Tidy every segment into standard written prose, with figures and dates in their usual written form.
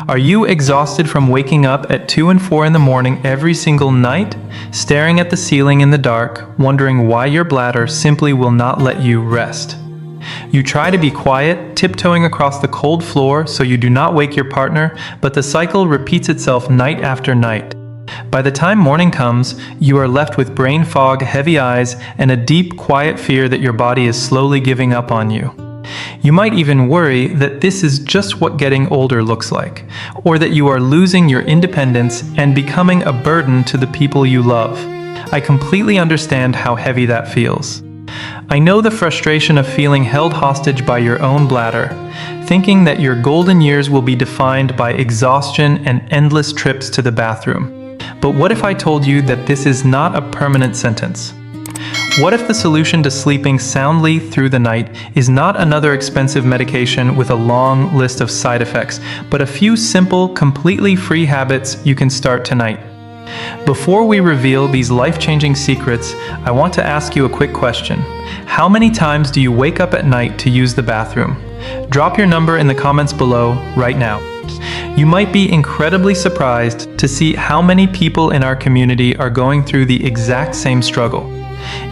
Are you exhausted from waking up at 2 and 4 in the morning every single night, staring at the ceiling in the dark, wondering why your bladder simply will not let you rest? You try to be quiet, tiptoeing across the cold floor so you do not wake your partner, but the cycle repeats itself night after night. By the time morning comes, you are left with brain fog, heavy eyes, and a deep, quiet fear that your body is slowly giving up on you. You might even worry that this is just what getting older looks like, or that you are losing your independence and becoming a burden to the people you love. I completely understand how heavy that feels. I know the frustration of feeling held hostage by your own bladder, thinking that your golden years will be defined by exhaustion and endless trips to the bathroom. But what if I told you that this is not a permanent sentence? What if the solution to sleeping soundly through the night is not another expensive medication with a long list of side effects, but a few simple, completely free habits you can start tonight? Before we reveal these life-changing secrets, I want to ask you a quick question. How many times do you wake up at night to use the bathroom? Drop your number in the comments below right now. You might be incredibly surprised to see how many people in our community are going through the exact same struggle.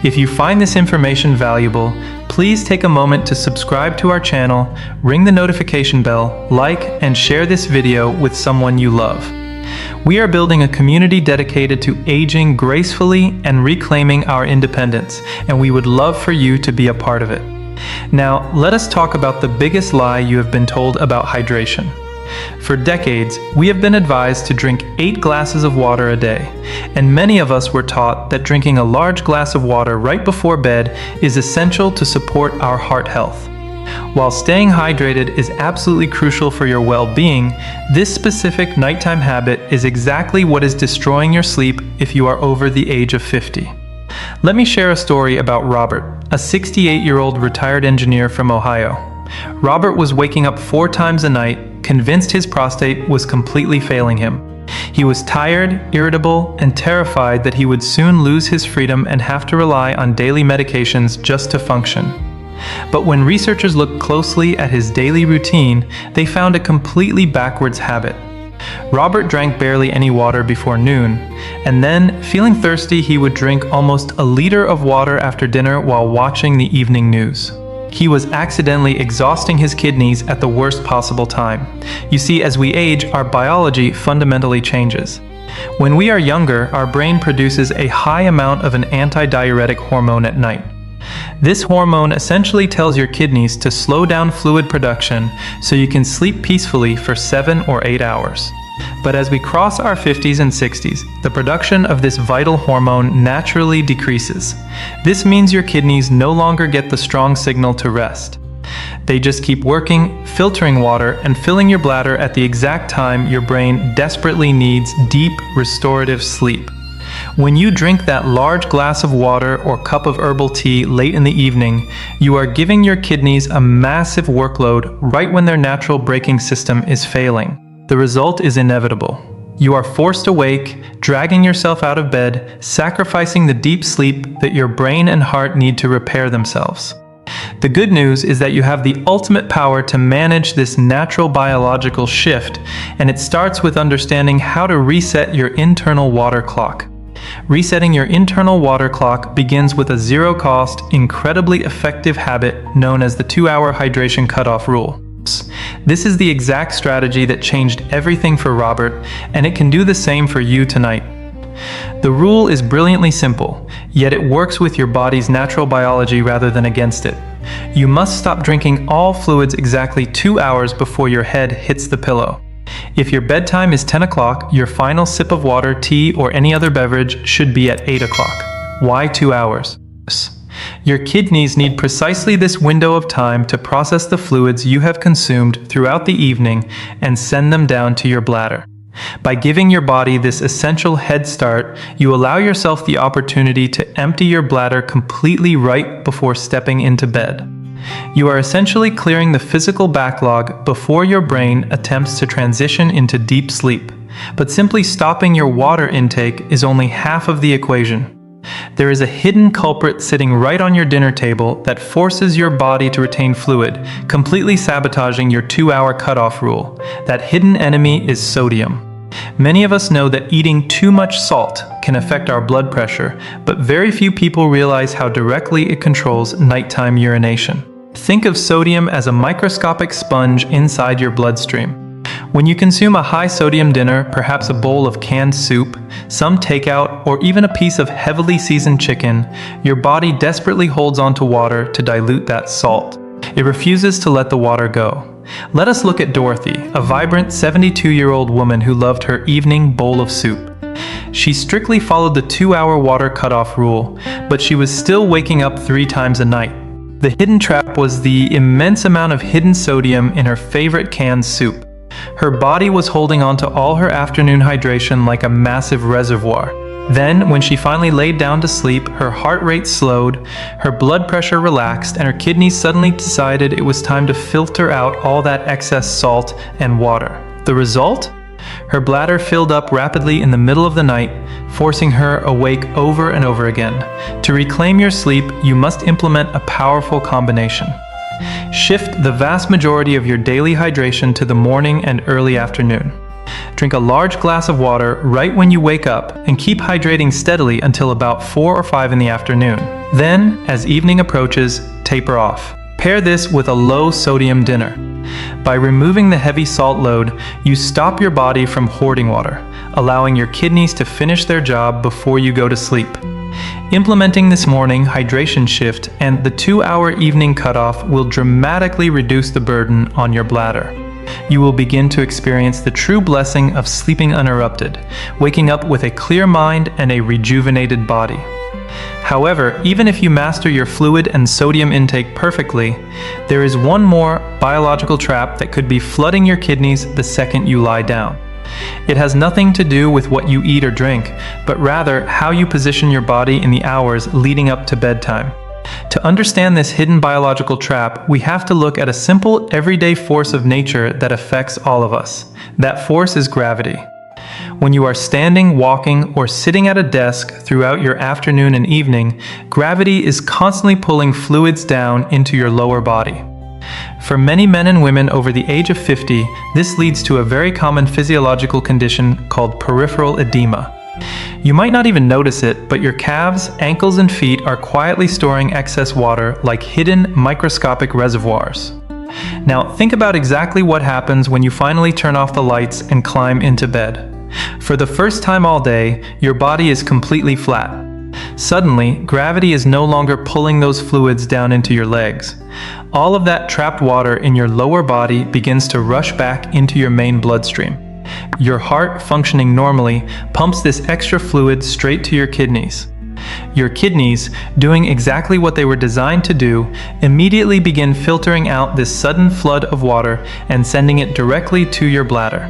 If you find this information valuable, please take a moment to subscribe to our channel, ring the notification bell, like, and share this video with someone you love. We are building a community dedicated to aging gracefully and reclaiming our independence, and we would love for you to be a part of it. Now, let us talk about the biggest lie you have been told about hydration. For decades, we have been advised to drink 8 glasses of water a day, and many of us were taught that drinking a large glass of water right before bed is essential to support our heart health. While staying hydrated is absolutely crucial for your well-being, this specific nighttime habit is exactly what is destroying your sleep if you are over the age of 50. Let me share a story about Robert, a 68-year-old retired engineer from Ohio. Robert was waking up 4 times a night, convinced his prostate was completely failing him. He was tired, irritable, and terrified that he would soon lose his freedom and have to rely on daily medications just to function. But when researchers looked closely at his daily routine, they found a completely backwards habit. Robert drank barely any water before noon, and then, feeling thirsty, he would drink almost a liter of water after dinner while watching the evening news. He was accidentally exhausting his kidneys at the worst possible time. You see, as we age, our biology fundamentally changes. When we are younger, our brain produces a high amount of an antidiuretic hormone at night. This hormone essentially tells your kidneys to slow down fluid production so you can sleep peacefully for 7 or 8 hours. But as we cross our 50s and 60s, the production of this vital hormone naturally decreases. This means your kidneys no longer get the strong signal to rest. They just keep working, filtering water, and filling your bladder at the exact time your brain desperately needs deep, restorative sleep. When you drink that large glass of water or cup of herbal tea late in the evening, you are giving your kidneys a massive workload right when their natural braking system is failing. The result is inevitable. You are forced awake, dragging yourself out of bed, sacrificing the deep sleep that your brain and heart need to repair themselves. The good news is that you have the ultimate power to manage this natural biological shift, and it starts with understanding how to reset your internal water clock. Resetting your internal water clock begins with a zero-cost, incredibly effective habit known as the 2-hour hydration cutoff rule. This is the exact strategy that changed everything for Robert, and it can do the same for you tonight. The rule is brilliantly simple, yet it works with your body's natural biology rather than against it. You must stop drinking all fluids exactly 2 hours before your head hits the pillow. If your bedtime is 10 o'clock, your final sip of water, tea, or any other beverage should be at 8 o'clock. Why 2 hours? Your kidneys need precisely this window of time to process the fluids you have consumed throughout the evening and send them down to your bladder. By giving your body this essential head start, you allow yourself the opportunity to empty your bladder completely right before stepping into bed. You are essentially clearing the physical backlog before your brain attempts to transition into deep sleep. But simply stopping your water intake is only half of the equation. There is a hidden culprit sitting right on your dinner table that forces your body to retain fluid, completely sabotaging your 2-hour cutoff rule. That hidden enemy is sodium. Many of us know that eating too much salt can affect our blood pressure, but very few people realize how directly it controls nighttime urination. Think of sodium as a microscopic sponge inside your bloodstream. When you consume a high-sodium dinner, perhaps a bowl of canned soup, some takeout, or even a piece of heavily seasoned chicken, your body desperately holds onto water to dilute that salt. It refuses to let the water go. Let us look at Dorothy, a vibrant 72-year-old woman who loved her evening bowl of soup. She strictly followed the 2-hour water cutoff rule, but she was still waking up 3 times a night. The hidden trap was the immense amount of hidden sodium in her favorite canned soup. Her body was holding on to all her afternoon hydration like a massive reservoir. Then, when she finally laid down to sleep, her heart rate slowed, her blood pressure relaxed, and her kidneys suddenly decided it was time to filter out all that excess salt and water. The result? Her bladder filled up rapidly in the middle of the night, forcing her awake over and over again. To reclaim your sleep, you must implement a powerful combination. Shift the vast majority of your daily hydration to the morning and early afternoon. Drink a large glass of water right when you wake up and keep hydrating steadily until about 4 or 5 in the afternoon. Then, as evening approaches, taper off. Pair this with a low-sodium dinner. By removing the heavy salt load, you stop your body from hoarding water, allowing your kidneys to finish their job before you go to sleep. Implementing this morning hydration shift and the 2-hour evening cutoff will dramatically reduce the burden on your bladder. You will begin to experience the true blessing of sleeping uninterrupted, waking up with a clear mind and a rejuvenated body. However, even if you master your fluid and sodium intake perfectly, there is one more biological trap that could be flooding your kidneys the second you lie down. It has nothing to do with what you eat or drink, but rather how you position your body in the hours leading up to bedtime. To understand this hidden biological trap, we have to look at a simple, everyday force of nature that affects all of us. That force is gravity. When you are standing, walking, or sitting at a desk throughout your afternoon and evening, gravity is constantly pulling fluids down into your lower body. For many men and women over the age of 50, this leads to a very common physiological condition called peripheral edema. You might not even notice it, but your calves, ankles, and feet are quietly storing excess water like hidden microscopic reservoirs. Now, think about exactly what happens when you finally turn off the lights and climb into bed. For the first time all day, your body is completely flat. Suddenly, gravity is no longer pulling those fluids down into your legs. All of that trapped water in your lower body begins to rush back into your main bloodstream. Your heart, functioning normally, pumps this extra fluid straight to your kidneys. Your kidneys, doing exactly what they were designed to do, immediately begin filtering out this sudden flood of water and sending it directly to your bladder.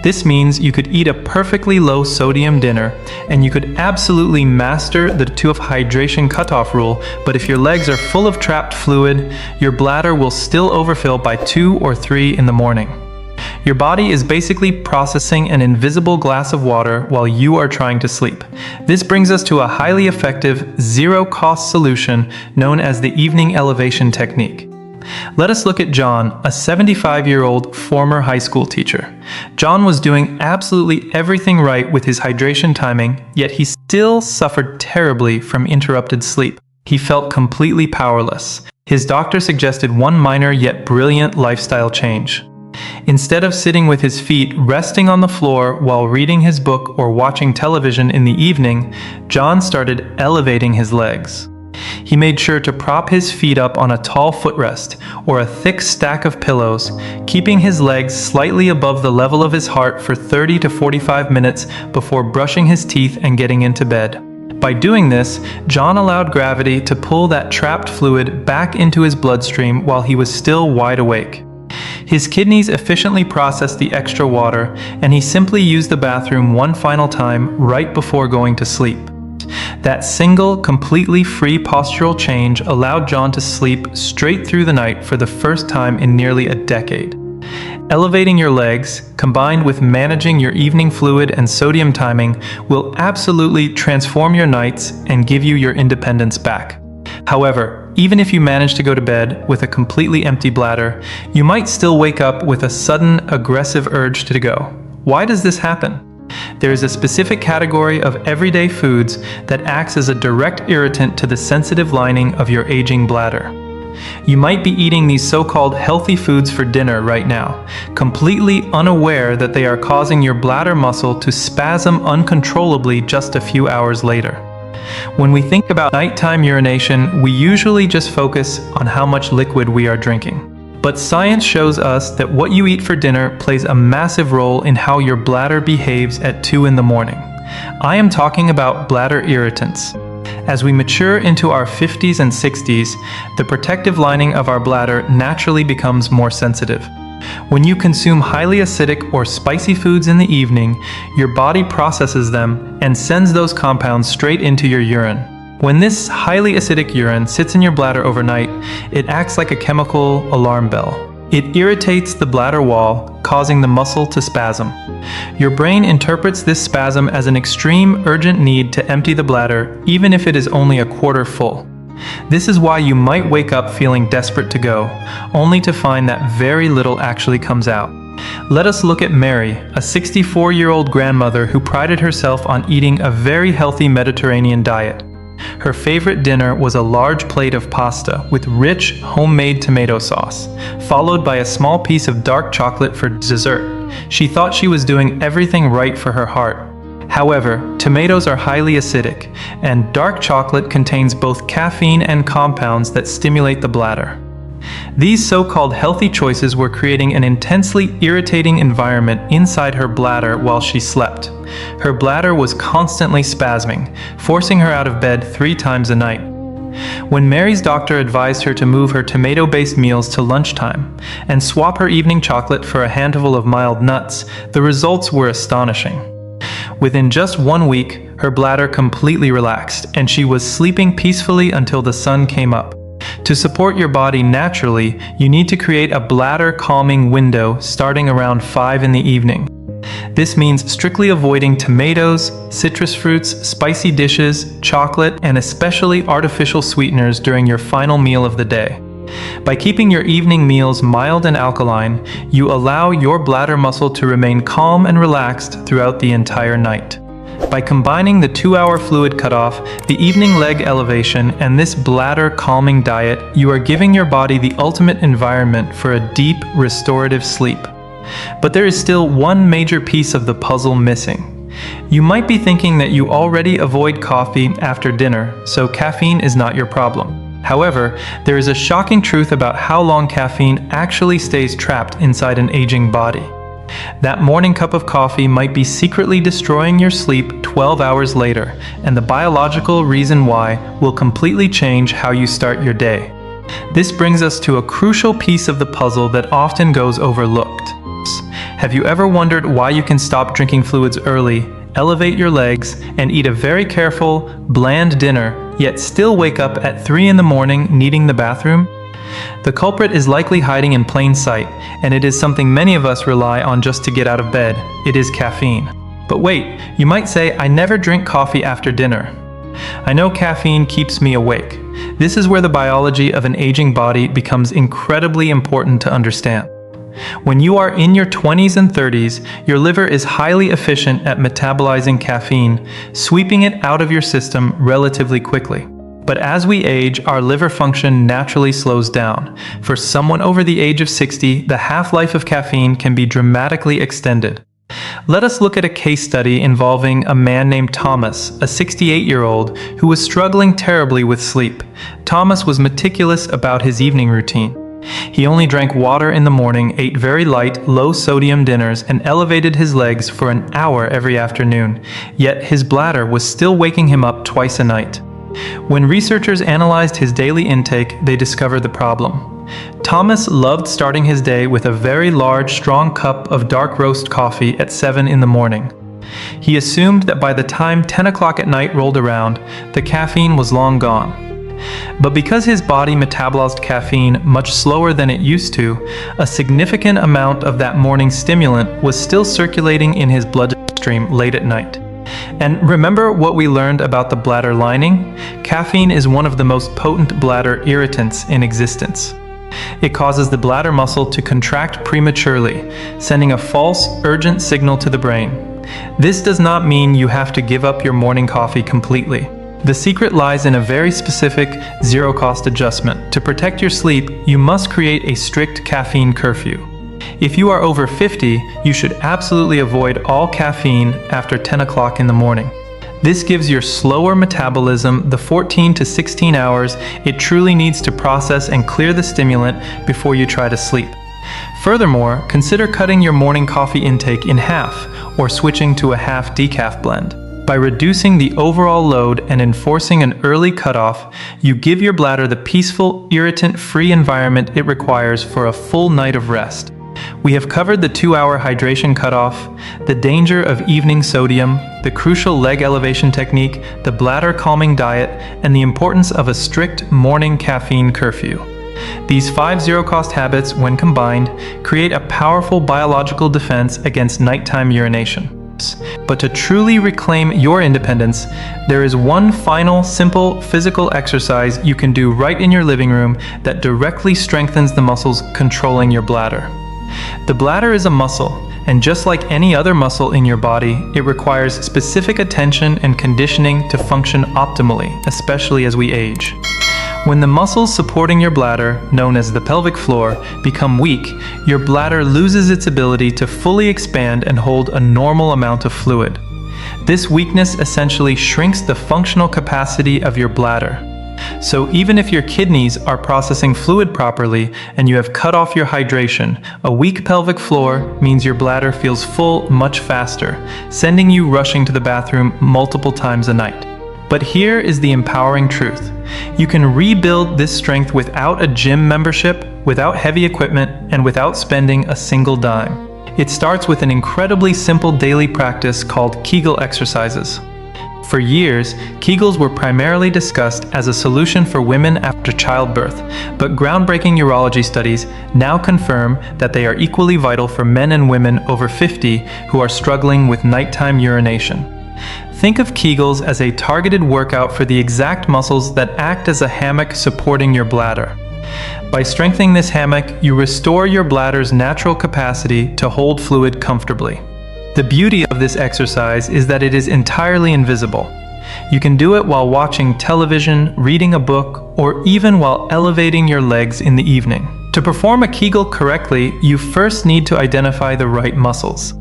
This means you could eat a perfectly low sodium dinner and you could absolutely master the 2 of hydration cutoff rule, but if your legs are full of trapped fluid, your bladder will still overfill by 2 or 3 in the morning. Your body is basically processing an invisible glass of water while you are trying to sleep. This brings us to a highly effective, zero-cost solution known as the evening elevation technique. Let us look at John, a 75-year-old former high school teacher. John was doing absolutely everything right with his hydration timing, yet he still suffered terribly from interrupted sleep. He felt completely powerless. His doctor suggested one minor yet brilliant lifestyle change. Instead of sitting with his feet resting on the floor while reading his book or watching television in the evening, John started elevating his legs. He made sure to prop his feet up on a tall footrest or a thick stack of pillows, keeping his legs slightly above the level of his heart for 30 to 45 minutes before brushing his teeth and getting into bed. By doing this, John allowed gravity to pull that trapped fluid back into his bloodstream while he was still wide awake. His kidneys efficiently processed the extra water, and he simply used the bathroom one final time right before going to sleep. That single, completely free postural change allowed John to sleep straight through the night for the first time in nearly a decade. Elevating your legs, combined with managing your evening fluid and sodium timing, will absolutely transform your nights and give you your independence back. However, even if you manage to go to bed with a completely empty bladder, you might still wake up with a sudden, aggressive urge to go. Why does this happen? There is a specific category of everyday foods that acts as a direct irritant to the sensitive lining of your aging bladder. You might be eating these so-called healthy foods for dinner right now, completely unaware that they are causing your bladder muscle to spasm uncontrollably just a few hours later. When we think about nighttime urination, we usually just focus on how much liquid we are drinking. But science shows us that what you eat for dinner plays a massive role in how your bladder behaves at 2 in the morning. I am talking about bladder irritants. As we mature into our 50s and 60s, the protective lining of our bladder naturally becomes more sensitive. When you consume highly acidic or spicy foods in the evening, your body processes them and sends those compounds straight into your urine. When this highly acidic urine sits in your bladder overnight, it acts like a chemical alarm bell. It irritates the bladder wall, causing the muscle to spasm. Your brain interprets this spasm as an extreme, urgent need to empty the bladder, even if it is only a quarter full. This is why you might wake up feeling desperate to go, only to find that very little actually comes out. Let us look at Mary, a 64-year-old grandmother who prided herself on eating a very healthy Mediterranean diet. Her favorite dinner was a large plate of pasta with rich, homemade tomato sauce, followed by a small piece of dark chocolate for dessert. She thought she was doing everything right for her heart. However, tomatoes are highly acidic, and dark chocolate contains both caffeine and compounds that stimulate the bladder. These so-called healthy choices were creating an intensely irritating environment inside her bladder while she slept. Her bladder was constantly spasming, forcing her out of bed 3 times a night. When Mary's doctor advised her to move her tomato-based meals to lunchtime and swap her evening chocolate for a handful of mild nuts, the results were astonishing. Within just 1 week, her bladder completely relaxed, and she was sleeping peacefully until the sun came up. To support your body naturally, you need to create a bladder calming window starting around 5 in the evening. This means strictly avoiding tomatoes, citrus fruits, spicy dishes, chocolate, and especially artificial sweeteners during your final meal of the day. By keeping your evening meals mild and alkaline, you allow your bladder muscle to remain calm and relaxed throughout the entire night. By combining the 2-hour fluid cutoff, the evening leg elevation, and this bladder calming diet, you are giving your body the ultimate environment for a deep, restorative sleep. But there is still one major piece of the puzzle missing. You might be thinking that you already avoid coffee after dinner, so caffeine is not your problem. However, there is a shocking truth about how long caffeine actually stays trapped inside an aging body. That morning cup of coffee might be secretly destroying your sleep 12 hours later, and the biological reason why will completely change how you start your day. This brings us to a crucial piece of the puzzle that often goes overlooked. Have you ever wondered why you can stop drinking fluids early, elevate your legs, and eat a very careful, bland dinner, yet still wake up at 3 in the morning needing the bathroom? The culprit is likely hiding in plain sight, and it is something many of us rely on just to get out of bed. It is caffeine. But wait, you might say, I never drink coffee after dinner. I know caffeine keeps me awake. This is where the biology of an aging body becomes incredibly important to understand. When you are in your 20s and 30s, your liver is highly efficient at metabolizing caffeine, sweeping it out of your system relatively quickly. But as we age, our liver function naturally slows down. For someone over the age of 60, the half-life of caffeine can be dramatically extended. Let us look at a case study involving a man named Thomas, a 68-year-old, who was struggling terribly with sleep. Thomas was meticulous about his evening routine. He only drank water in the morning, ate very light, low-sodium dinners, and elevated his legs for an hour every afternoon. Yet his bladder was still waking him up twice a night. When researchers analyzed his daily intake, they discovered the problem. Thomas loved starting his day with a very large, strong cup of dark roast coffee at 7 in the morning. He assumed that by the time 10 o'clock at night rolled around, the caffeine was long gone. But because his body metabolized caffeine much slower than it used to, a significant amount of that morning stimulant was still circulating in his bloodstream late at night. And remember what we learned about the bladder lining? Caffeine is one of the most potent bladder irritants in existence. It causes the bladder muscle to contract prematurely, sending a false, urgent signal to the brain. This does not mean you have to give up your morning coffee completely. The secret lies in a very specific, zero-cost adjustment. To protect your sleep, you must create a strict caffeine curfew. If you are over 50, you should absolutely avoid all caffeine after 10 o'clock in the morning. This gives your slower metabolism the 14 to 16 hours it truly needs to process and clear the stimulant before you try to sleep. Furthermore, consider cutting your morning coffee intake in half or switching to a half decaf blend. By reducing the overall load and enforcing an early cutoff, you give your bladder the peaceful, irritant-free environment it requires for a full night of rest. We have covered the 2-hour hydration cutoff, the danger of evening sodium, the crucial leg elevation technique, the bladder calming diet, and the importance of a strict morning caffeine curfew. These 5 zero-cost habits, when combined, create a powerful biological defense against nighttime urination. But to truly reclaim your independence, there is one final, simple physical exercise you can do right in your living room that directly strengthens the muscles controlling your bladder. The bladder is a muscle, and just like any other muscle in your body, it requires specific attention and conditioning to function optimally, especially as we age. When the muscles supporting your bladder, known as the pelvic floor, become weak, your bladder loses its ability to fully expand and hold a normal amount of fluid. This weakness essentially shrinks the functional capacity of your bladder. So even if your kidneys are processing fluid properly and you have cut off your hydration, a weak pelvic floor means your bladder feels full much faster, sending you rushing to the bathroom multiple times a night. But here is the empowering truth. You can rebuild this strength without a gym membership, without heavy equipment, and without spending a single dime. It starts with an incredibly simple daily practice called Kegel exercises. For years, Kegels were primarily discussed as a solution for women after childbirth, but groundbreaking urology studies now confirm that they are equally vital for men and women over 50 who are struggling with nighttime urination. Think of Kegels as a targeted workout for the exact muscles that act as a hammock supporting your bladder. By strengthening this hammock, you restore your bladder's natural capacity to hold fluid comfortably. The beauty of this exercise is that it is entirely invisible. You can do it while watching television, reading a book, or even while elevating your legs in the evening. To perform a Kegel correctly, you first need to identify the right muscles.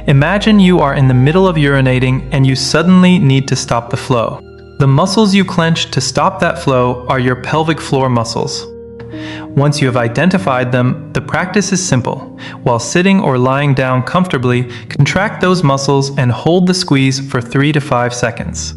Imagine you are in the middle of urinating and you suddenly need to stop the flow. The muscles you clench to stop that flow are your pelvic floor muscles. Once you have identified them, the practice is simple. While sitting or lying down comfortably, contract those muscles and hold the squeeze for 3 to 5 seconds.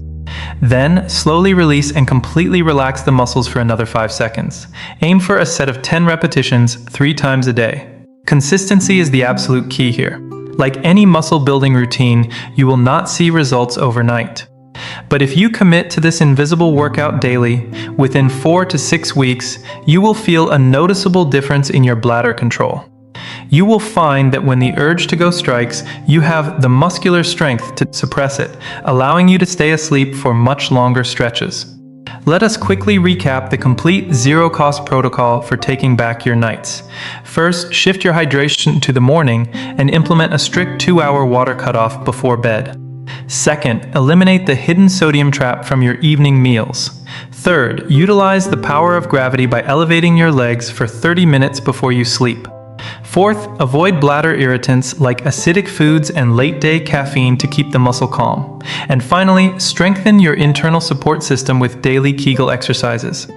Then, slowly release and completely relax the muscles for another 5 seconds. Aim for a set of 10 repetitions 3 times a day. Consistency is the absolute key here. Like any muscle building routine, you will not see results overnight. But if you commit to this invisible workout daily, within 4 to 6 weeks, you will feel a noticeable difference in your bladder control. You will find that when the urge to go strikes, you have the muscular strength to suppress it, allowing you to stay asleep for much longer stretches. Let us quickly recap the complete zero-cost protocol for taking back your nights. First, shift your hydration to the morning and implement a strict 2-hour water cutoff before bed. Second, eliminate the hidden sodium trap from your evening meals. Third, utilize the power of gravity by elevating your legs for 30 minutes before you sleep. Fourth, avoid bladder irritants like acidic foods and late-day caffeine to keep the muscle calm. And finally, strengthen your internal support system with daily Kegel exercises.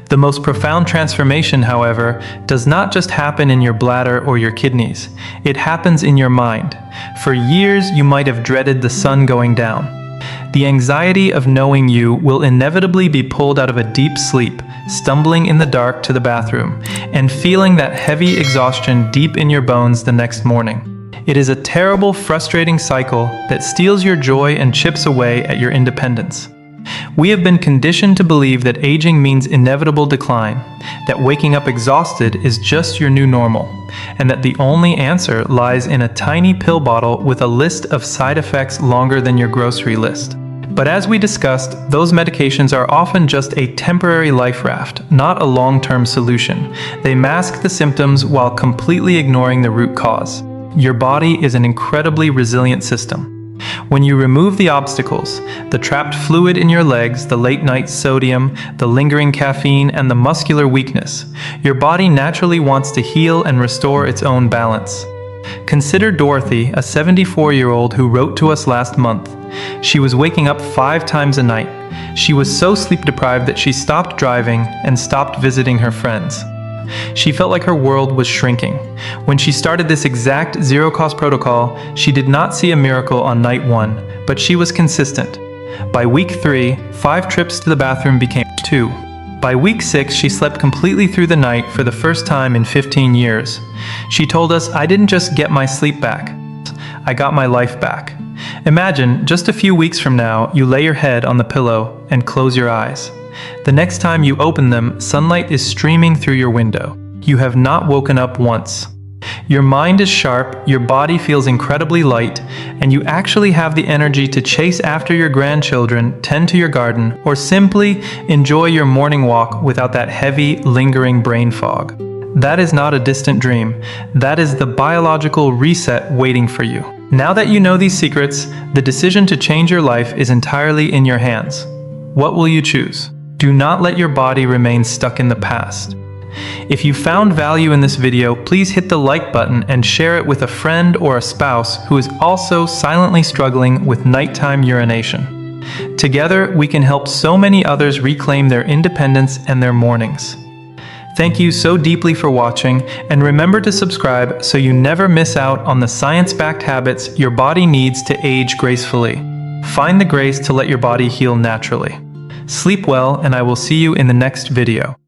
The most profound transformation, however, does not just happen in your bladder or your kidneys. It happens in your mind. For years, you might have dreaded the sun going down. The anxiety of knowing you will inevitably be pulled out of a deep sleep, stumbling in the dark to the bathroom, and feeling that heavy exhaustion deep in your bones the next morning. It is a terrible, frustrating cycle that steals your joy and chips away at your independence. We have been conditioned to believe that aging means inevitable decline, that waking up exhausted is just your new normal, and that the only answer lies in a tiny pill bottle with a list of side effects longer than your grocery list. But as we discussed, those medications are often just a temporary life raft, not a long-term solution. They mask the symptoms while completely ignoring the root cause. Your body is an incredibly resilient system. When you remove the obstacles, the trapped fluid in your legs, the late-night sodium, the lingering caffeine, and the muscular weakness, your body naturally wants to heal and restore its own balance. Consider Dorothy, a 74-year-old who wrote to us last month. She was waking up 5 times a night. She was so sleep-deprived that she stopped driving and stopped visiting her friends. She felt like her world was shrinking. When she started this exact zero-cost protocol, she did not see a miracle on night 1, but she was consistent. By week 3, 5 trips to the bathroom became 2. By week 6, she slept completely through the night for the first time in 15 years. She told us, "I didn't just get my sleep back. I got my life back." Imagine, just a few weeks from now, you lay your head on the pillow and close your eyes. The next time you open them, sunlight is streaming through your window. You have not woken up once. Your mind is sharp, your body feels incredibly light, and you actually have the energy to chase after your grandchildren, tend to your garden, or simply enjoy your morning walk without that heavy, lingering brain fog. That is not a distant dream. That is the biological reset waiting for you. Now that you know these secrets, the decision to change your life is entirely in your hands. What will you choose? Do not let your body remain stuck in the past. If you found value in this video, please hit the like button and share it with a friend or a spouse who is also silently struggling with nighttime urination. Together, we can help so many others reclaim their independence and their mornings. Thank you so deeply for watching, and remember to subscribe so you never miss out on the science-backed habits your body needs to age gracefully. Find the grace to let your body heal naturally. Sleep well, and I will see you in the next video.